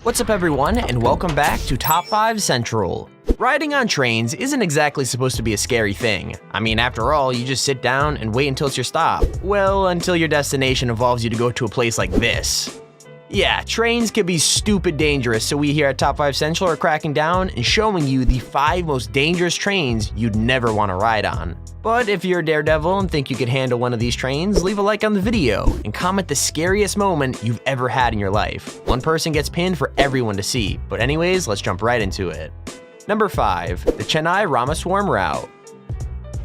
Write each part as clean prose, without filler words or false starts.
What's up everyone, and welcome back to Top 5 Central. Riding on trains isn't exactly supposed to be a scary thing. I mean, after all, you just sit down and wait until it's your stop. Well, until your destination involves you to go to a place like this. Yeah, trains can be stupid dangerous, so we here at Top 5 Central are cracking down and showing you the 5 most dangerous trains you'd never want to ride on. But if you're a daredevil and think you could handle one of these trains, leave a like on the video and comment the scariest moment you've ever had in your life. One person gets pinned for everyone to see, but anyways, let's jump right into it. Number 5, the Chennai-Ramaswamy route.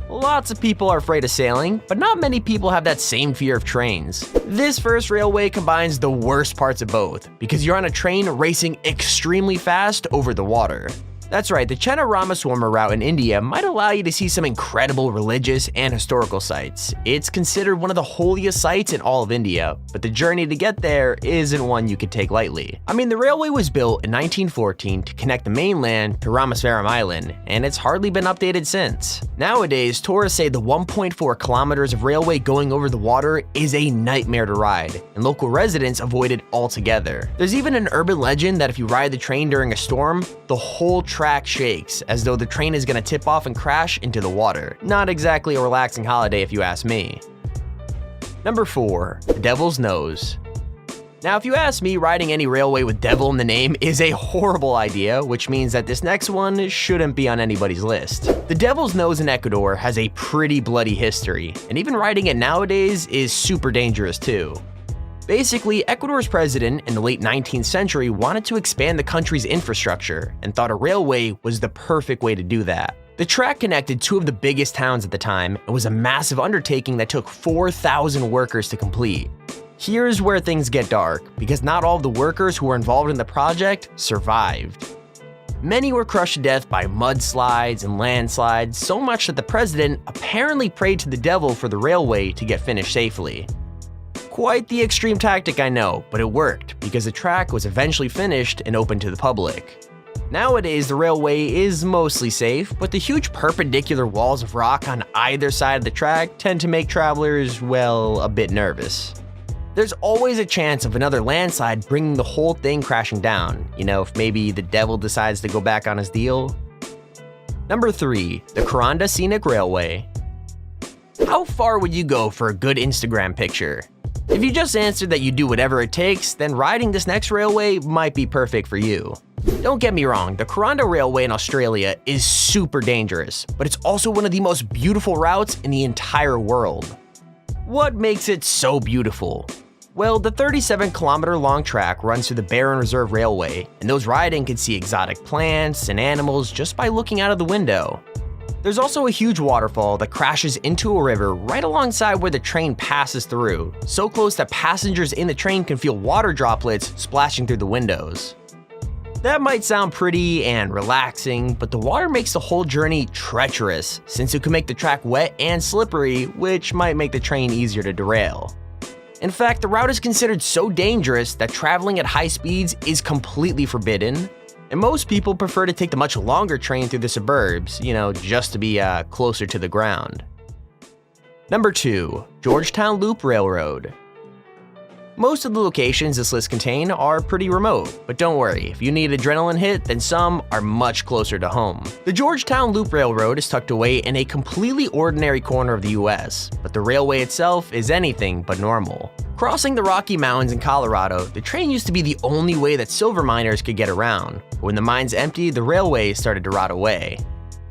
Lots of people are afraid of sailing, but not many people have that same fear of trains. This first railway combines the worst parts of both, because you're on a train racing extremely fast over the water. That's right, the Chennai-Ramaswamy route in India might allow you to see some incredible religious and historical sites. It's considered one of the holiest sites in all of India, but the journey to get there isn't one you can take lightly. I mean, the railway was built in 1914 to connect the mainland to Ramaswaram Island, and it's hardly been updated since. Nowadays, tourists say the 1.4 kilometers of railway going over the water is a nightmare to ride, and local residents avoid it altogether. There's even an urban legend that if you ride the train during a storm, the whole track shakes, as though the train is gonna tip off and crash into the water. Not exactly a relaxing holiday if you ask me. Number 4, the Devil's Nose. Now, if you ask me, riding any railway with devil in the name is a horrible idea, which means that this next one shouldn't be on anybody's list. The Devil's Nose in Ecuador has a pretty bloody history, and even riding it nowadays is super dangerous too. Basically, Ecuador's president in the late 19th century wanted to expand the country's infrastructure and thought a railway was the perfect way to do that. The track connected 2 of the biggest towns at the time and was a massive undertaking that took 4,000 workers to complete. Here's where things get dark, because not all of the workers who were involved in the project survived. Many were crushed to death by mudslides and landslides, so much that the president apparently prayed to the devil for the railway to get finished safely. Quite the extreme tactic, I know, but it worked because the track was eventually finished and open to the public. Nowadays, the railway is mostly safe, but the huge perpendicular walls of rock on either side of the track tend to make travelers, well, a bit nervous. There's always a chance of another landslide bringing the whole thing crashing down, you know, if maybe the devil decides to go back on his deal. Number 3, the Kuranda Scenic Railway. How far would you go for a good Instagram picture? If you just answered that you do whatever it takes, then riding this next railway might be perfect for you. Don't get me wrong, the Kuranda Railway in Australia is super dangerous, but it's also one of the most beautiful routes in the entire world. What makes it so beautiful? Well, the 37-kilometer long track runs through the Barren Reserve Railway, and those riding can see exotic plants and animals just by looking out of the window. There's also a huge waterfall that crashes into a river right alongside where the train passes through, so close that passengers in the train can feel water droplets splashing through the windows. That might sound pretty and relaxing, but the water makes the whole journey treacherous, since it can make the track wet and slippery, which might make the train easier to derail. In fact, the route is considered so dangerous that traveling at high speeds is completely forbidden, and most people prefer to take the much longer train through the suburbs, you know, just to be closer to the ground. Number 2, Georgetown Loop Railroad. Most of the locations this list contain are pretty remote, but don't worry, if you need an adrenaline hit, then some are much closer to home. The Georgetown Loop Railroad is tucked away in a completely ordinary corner of the US, but the railway itself is anything but normal. Crossing the Rocky Mountains in Colorado, the train used to be the only way that silver miners could get around. But when the mines emptied, the railway started to rot away.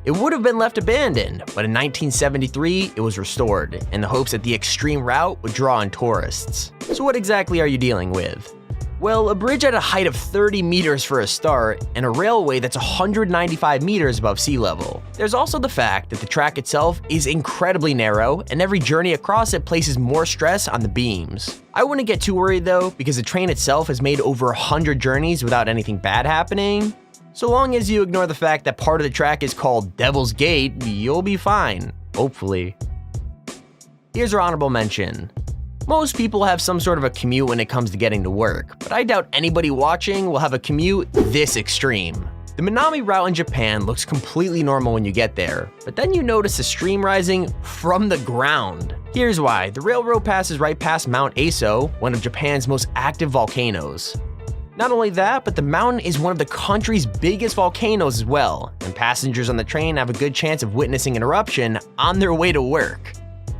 It would have been left abandoned, but in 1973, it was restored, in the hopes that the extreme route would draw in tourists. So what exactly are you dealing with? Well, a bridge at a height of 30 meters for a start, and a railway that's 195 meters above sea level. There's also the fact that the track itself is incredibly narrow, and every journey across it places more stress on the beams. I wouldn't get too worried though, because the train itself has made over 100 journeys without anything bad happening. So long as you ignore the fact that part of the track is called Devil's Gate, you'll be fine, hopefully. Here's our honorable mention. Most people have some sort of a commute when it comes to getting to work, but I doubt anybody watching will have a commute this extreme. The Minami route in Japan looks completely normal when you get there, but then you notice a stream rising from the ground. Here's why. The railroad passes right past Mount Aso, one of Japan's most active volcanoes. Not only that, but the mountain is one of the country's biggest volcanoes as well, and passengers on the train have a good chance of witnessing an eruption on their way to work.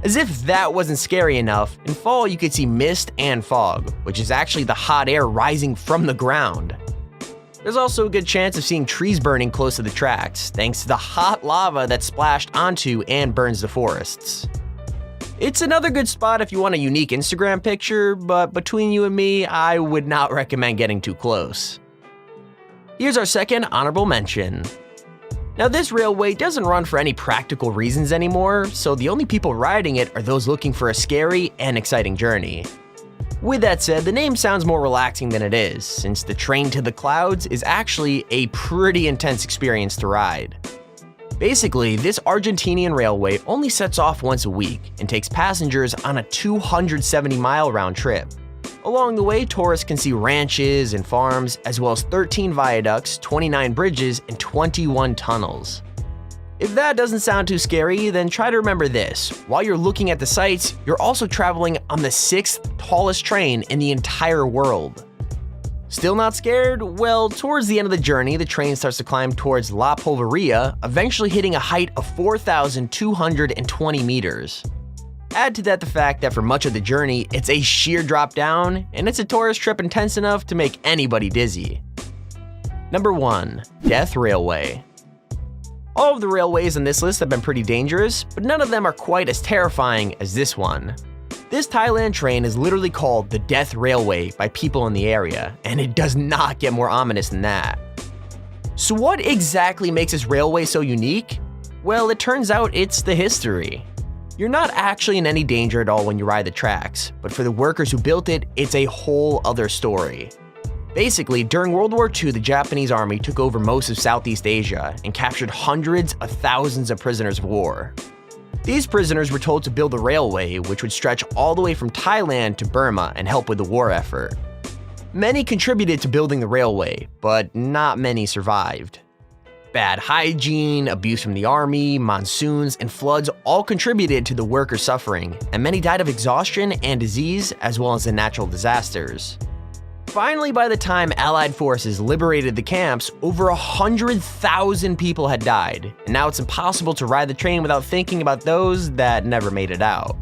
As if that wasn't scary enough, in fall you could see mist and fog, which is actually the hot air rising from the ground. There's also a good chance of seeing trees burning close to the tracks, thanks to the hot lava that's splashed onto and burns the forests. It's another good spot if you want a unique Instagram picture, but between you and me, I would not recommend getting too close. Here's our second honorable mention. Now this railway doesn't run for any practical reasons anymore, so the only people riding it are those looking for a scary and exciting journey. With that said, the name sounds more relaxing than it is, since the train to the clouds is actually a pretty intense experience to ride. Basically, this Argentinian railway only sets off once a week and takes passengers on a 270-mile round trip. Along the way, tourists can see ranches and farms, as well as 13 viaducts, 29 bridges, and 21 tunnels. If that doesn't sound too scary, then try to remember this. While you're looking at the sights, you're also traveling on the 6th tallest train in the entire world. Still not scared? Well, towards the end of the journey, the train starts to climb towards La Polvaria, eventually hitting a height of 4,220 meters. Add to that the fact that for much of the journey, it's a sheer drop down, and it's a tourist trip intense enough to make anybody dizzy. Number 1. Death Railway. All of the railways on this list have been pretty dangerous, but none of them are quite as terrifying as this one. This Thailand train is literally called the Death Railway by people in the area, and it does not get more ominous than that. So what exactly makes this railway so unique? Well, it turns out it's the history. You're not actually in any danger at all when you ride the tracks, but for the workers who built it, it's a whole other story. Basically, during World War II, the Japanese army took over most of Southeast Asia and captured hundreds of thousands of prisoners of war. These prisoners were told to build a railway which would stretch all the way from Thailand to Burma and help with the war effort. Many contributed to building the railway, but not many survived. Bad hygiene, abuse from the army, monsoons, and floods all contributed to the workers' suffering, and many died of exhaustion and disease as well as the natural disasters. Finally, by the time Allied forces liberated the camps, over 100,000 people had died, and now it's impossible to ride the train without thinking about those that never made it out.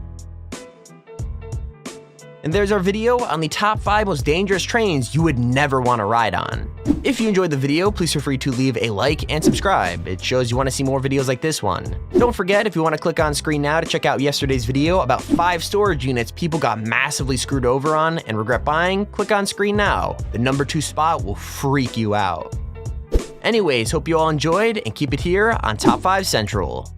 And there's our video on the top 5 most dangerous trains you would never want to ride on. If you enjoyed the video, please feel free to leave a like and subscribe. It shows you want to see more videos like this one. Don't forget, if you want to click on screen now to check out yesterday's video about 5 storage units people got massively screwed over on and regret buying, click on screen now. The number 2 spot will freak you out. Anyways, hope you all enjoyed and keep it here on Top 5 Central.